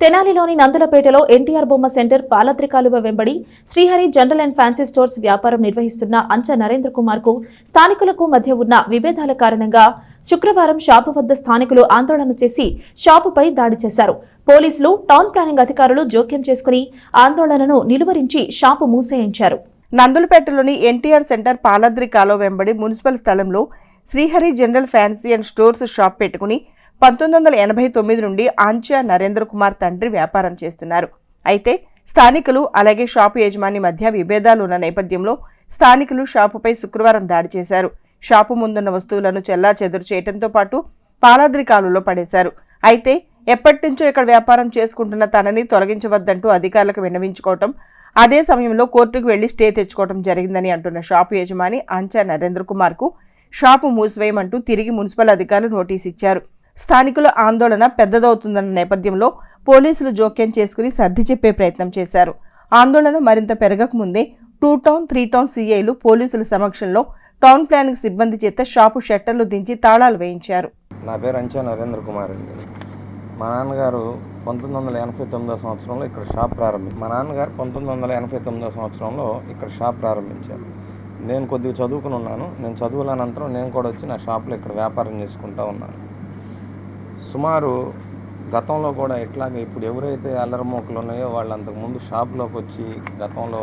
తెనాలిలోని నందులపేటలో ఎన్టీఆర్ బొమ్మ సెంటర్ పాలత్రి కాలువ వెంబడి Srihari general and fancy stores వ్యాపారం నిర్వహిస్తున్న అంచ నరేంద్ర కుమార్ కు స్థానికులకు మధ్య ఉన్న విభేదాల కారణంగా శుక్రవారం షాపు వద్ద స్థానికులు ఆందోళన చేసి షాపుపై దాడి చేశారు. పోలీసులు, టౌన్ ప్లానింగ్ అధికారులు జోక్యం చేసుకుని ఆందోళనను నిలువరించి షాపు మూసేయించారు. నందులపేటలోని ఎన్టీఆర్ సెంటర్ పాలద్రి కాలువ వెంబడి మున్సిపల్ స్థలంలో Srihari general fancy and stores shop పెట్టుకుని 1989 నుండి ఆంచా నరేంద్ర కుమార్ తండ్రి వ్యాపారం చేస్తున్నారు. అయితే స్థానికులు అలాగే షాపు యజమాని మధ్య విభేదాలు ఉన్న నేపథ్యంలో స్థానికులు షాపుపై శుక్రవారం దాడి చేశారు. షాపు ముందున్న వస్తువులను చెల్లాచెదురు చేయడంతో పాటు పాలాద్రి కాలువలో పడేశారు. అయితే ఎప్పటి నుంచో ఇక్కడ వ్యాపారం చేసుకుంటున్న తనని తొలగించవద్దంటూ అధికారులకు విన్నవించుకోవటం, అదే సమయంలో కోర్టుకు వెళ్లి స్టే తెచ్చుకోవడం జరిగిందని అంటున్న షాపు యజమాని ఆంచా నరేంద్ర కుమార్ కు షాపు మూసివేయమంటూ తిరిగి మున్సిపల్ అధికారులు నోటీసు ఇచ్చారు. స్థానికుల ఆందోళన పెద్దదవుతుందన్న నేపథ్యంలో పోలీసులు జోక్యం చేసుకుని సర్ది చెప్పే ప్రయత్నం చేశారు. ఆందోళన మరింత పెరగకముందే 2 టౌన్ 3 టౌన్ సీఐలు పోలీసుల సమక్షంలో టౌన్ ప్లానింగ్ సిబ్బంది చేత షాపు షట్టర్లు దించి తాళాలు వేయించారు. నా పేరు అంచా నరేంద్ర కుమార్ అండి. మా నాన్నగారు 1989 సంవత్సరంలో ఇక్కడ షాప్ ప్రారంభించారు. నేను కొద్దిగా చదువుకుని ఉన్నాను. నేను చదువుల అనంతరం నేను కూడా వచ్చి నా షాప్లో ఇక్కడ వ్యాపారం చేసుకుంటూ ఉన్నాను. సుమారు గతంలో కూడా ఇట్లాగే ఇప్పుడు ఎవరైతే అల్లరిమోకలు ఉన్నాయో వాళ్ళు అంతకుముందు షాప్లోకి వచ్చి గతంలో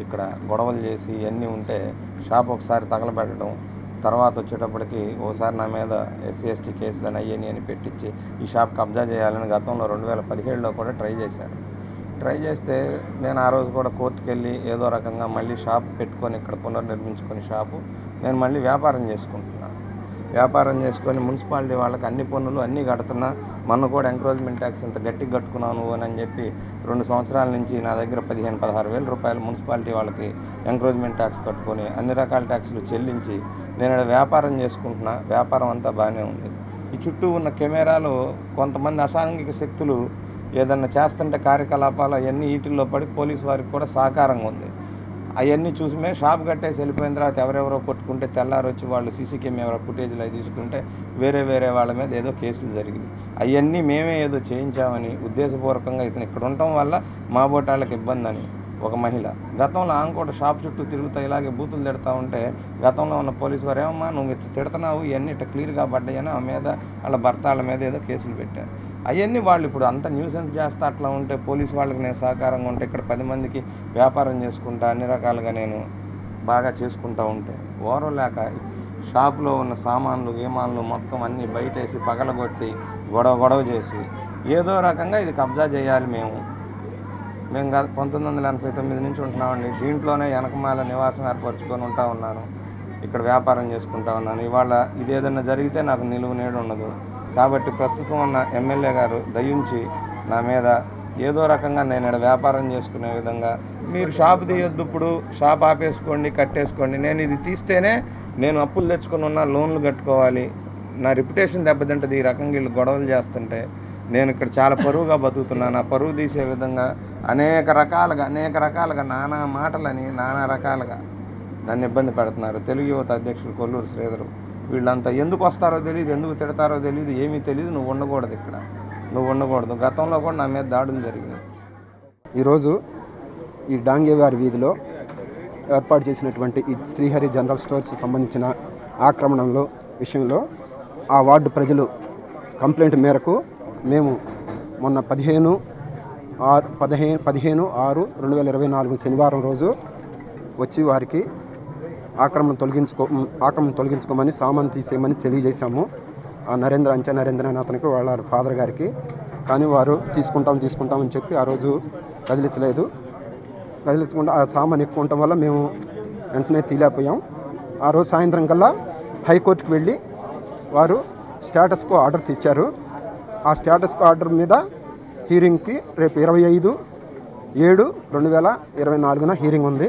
ఇక్కడ గొడవలు చేసి ఇవన్నీ ఉంటే షాప్ ఒకసారి తగలబెట్టడం, తర్వాత వచ్చేటప్పటికి ఓసారి నా మీద SC/ST కేసులని అయ్యని పెట్టించి ఈ షాప్ కబ్జా చేయాలని గతంలో 2017లో కూడా ట్రై చేశారు. ట్రై చేస్తే నేను ఆ రోజు కూడా కోర్టుకు వెళ్ళి ఏదో రకంగా మళ్ళీ షాప్ పెట్టుకొని ఇక్కడ పునర్నిర్మించుకొని షాపు నేను మళ్ళీ వ్యాపారం చేసుకొని మున్సిపాలిటీ వాళ్ళకి అన్ని పన్నులు అన్నీ కడుతున్నా, మొన్న కూడా ఎంక్రోచ్మెంట్ ట్యాక్స్ ఇంత గట్టిగా కట్టుకున్నావు నువ్వు అని చెప్పి 2 సంవత్సరాల నుంచి నా దగ్గర 15-16 వేల రూపాయలు మున్సిపాలిటీ వాళ్ళకి ఎంక్రోచ్మెంట్ ట్యాక్స్ కట్టుకొని అన్ని రకాల ట్యాక్సులు చెల్లించి నేను వ్యాపారం చేసుకుంటున్నా. వ్యాపారం అంతా బాగానే ఉంది. ఈ చుట్టూ ఉన్న కెమెరాలు కొంతమంది అసాంఘిక శక్తులు ఏదన్నా చేస్తుంటే కార్యకలాపాలు అవన్నీ వీటిల్లో పడి పోలీసు వారికి కూడా సహకారంగా ఉంది. అవన్నీ చూసి మేము షాప్ కట్టేసి వెళ్ళిపోయిన తర్వాత ఎవరెవరో కొట్టుకుంటే తెల్లారి వచ్చి వాళ్ళు CC కెమెరా ఫుటేజ్లు అవి తీసుకుంటే వేరే వాళ్ళ మీద ఏదో కేసులు జరిగింది. అవన్నీ మేమే ఏదో చేయించామని ఉద్దేశపూర్వకంగా ఇతను ఇక్కడ ఉండటం వల్ల మా బోటాళ్ళకి ఇబ్బంది అని ఒక మహిళ గతంలో ఆమె కూడా షాప్ చుట్టూ తిరుగుతూ ఇలాగే బూతులు తిడతా ఉంటే గతంలో ఉన్న పోలీసు వారు ఏమమ్మా నువ్వు తిడుతున్నావు ఇవన్నీ ఇట్లా క్లియర్గా పడ్డాయని ఆమె మీద వాళ్ళ భర్త వాళ్ళ మీద ఏదో కేసులు పెట్టారు. అవన్నీ వాళ్ళు ఇప్పుడు అంత న్యూసెన్స్ చేస్తా అట్లా ఉంటే పోలీసు వాళ్ళకి నేను సహకారంగా ఉంటే ఇక్కడ 10 మందికి వ్యాపారం చేసుకుంటా అన్ని రకాలుగా నేను బాగా చేసుకుంటూ ఉంటే ఓరలేక షాపులో ఉన్న సామాన్లు మొత్తం అన్నీ బయటేసి పగలగొట్టి గొడవ చేసి ఏదో రకంగా ఇది కబ్జా చేయాలి. మేము 1989 నుంచి ఉంటున్నామండి. దీంట్లోనే వెనకమాల నివాసం ఏర్పరచుకొని ఉన్నాను. ఇక్కడ వ్యాపారం చేసుకుంటా ఉన్నాను. ఇవాళ ఇదేదన్నా జరిగితే నాకు నిలువు నీడ ఉండదు. కాబట్టి ప్రస్తుతం ఉన్న ఎమ్మెల్యే గారు దయించి నా మీద ఏదో రకంగా నేను ఇక్కడ వ్యాపారం చేసుకునే విధంగా మీరు షాప్ తీయొద్దు, ఇప్పుడు షాప్ ఆపేసుకోండి, కట్టేసుకోండి. నేను ఇది తీస్తేనే నేను అప్పులు తెచ్చుకొని ఉన్న లోన్లు కట్టుకోవాలి. నా రిప్యుటేషన్ దెబ్బతింటుంది. ఈ రకంగా వీళ్ళు గొడవలు చేస్తుంటే నేను ఇక్కడ చాలా పరువుగా బతుకుతున్నాను. ఆ పరువు తీసే విధంగా అనేక రకాలుగా నానా మాటలని నానా రకాలుగా నన్ను ఇబ్బంది పెడుతున్నారు. తెలుగు యువత అధ్యక్షులు కొల్లూరు శ్రీధరు వీళ్ళంతా ఎందుకు వస్తారో తెలియదు, ఎందుకు తిడతారో తెలియదు, ఏమీ తెలియదు. నువ్వు ఉండకూడదు. గతంలో కూడా నా మీద దాడులు జరిగినాయి. ఈరోజు ఈ డాంగేవారి వీధిలో ఏర్పాటు చేసినటువంటి ఈ శ్రీహరి జనరల్ స్టోర్స్ సంబంధించిన ఆక్రమణలో విషయంలో ఆ వార్డు ప్రజలు కంప్లైంట్ మేరకు మేము మొన్న 15/6/2024 శనివారం రోజు వచ్చి వారికి ఆక్రమణ తొలగించుకోమని సామాన్ తీసేయమని తెలియజేశాము. అంచా నరేంద్ర అని అతనికి వాళ్ళ ఫాదర్ గారికి. కానీ వారు తీసుకుంటామని చెప్పి ఆ రోజు కదిలించకుండా ఆ సామాన్ ఎక్కువ ఉండటం వల్ల మేము వెంటనే తీలేకపోయాం. ఆ రోజు సాయంత్రం కల్లా హైకోర్టుకు వెళ్ళి వారు స్టేటస్ కో ఆర్డర్ తెచ్చారు. ఆ స్టేటస్ కో ఆర్డర్ మీద హీరింగ్కి రేపు 25/7/2024 హీరింగ్ ఉంది.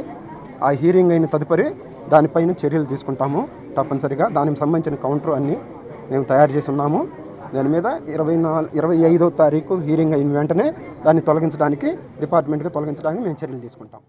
ఆ హీరింగ్ అయిన తదుపరి దానిపైన చర్యలు తీసుకుంటాము తప్పనిసరిగా. దానికి సంబంధించిన కౌంటర్ అన్నీ మేము తయారు చేసి ఉన్నాము. దాని మీద 25వ తారీఖు హీరింగ్ అయిన వెంటనే దాన్ని డిపార్ట్మెంట్కి తొలగించడానికి మేము చర్యలు తీసుకుంటాం.